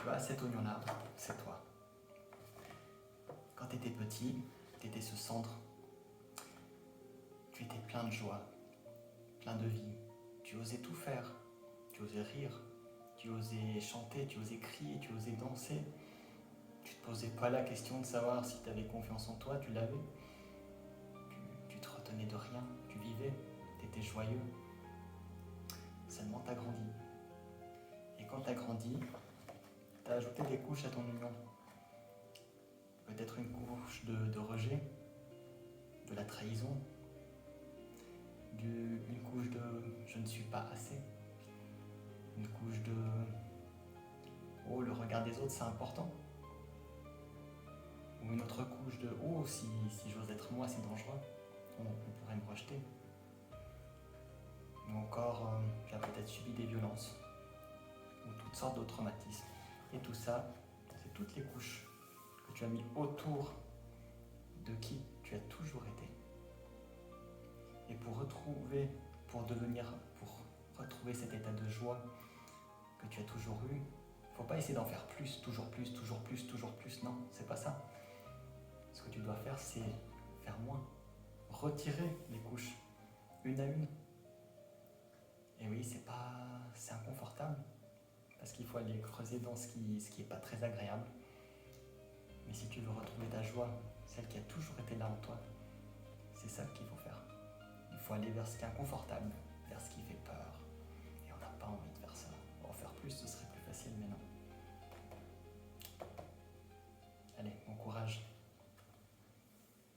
vois, cet oignon-là, c'est toi. Quand tu étais petit, tu étais ce centre. Tu étais plein de joie, plein de vie. Tu osais tout faire. Tu osais rire. Tu osais chanter, tu osais crier, tu osais danser. Tu ne te posais pas la question de savoir si tu avais confiance en toi, tu l'avais. Tu te retenais de rien, tu vivais, tu étais joyeux. Seulement tu as grandi. Et quand tu as grandi, tu as ajouté des couches à ton oignon. Peut-être une couche de rejet, de la trahison, une couche de je ne suis pas assez, une couche de oh, le regard des autres c'est important, ou une autre couche de oh, si j'ose être moi c'est dangereux, on pourrait me rejeter. Ou encore tu as peut-être subi des violences ou toutes sortes de traumatismes. Et tout ça, c'est toutes les couches que tu as mis autour de qui tu as toujours été. Et pour retrouver cet état de joie que tu as toujours eu, il ne faut pas essayer d'en faire plus, toujours plus, toujours plus, toujours plus. Non, c'est pas ça. Ce que tu dois faire, c'est faire moins. Retirer les couches, une à une. Et oui, c'est inconfortable, parce qu'il faut aller creuser dans ce qui est pas très agréable. Mais si tu veux retrouver ta joie, celle qui a toujours été là en toi, c'est ça qu'il faut faire. Il faut aller vers ce qui est inconfortable, vers ce qui fait peur. Et on n'a pas envie de faire ça. On va en faire plus, ce sera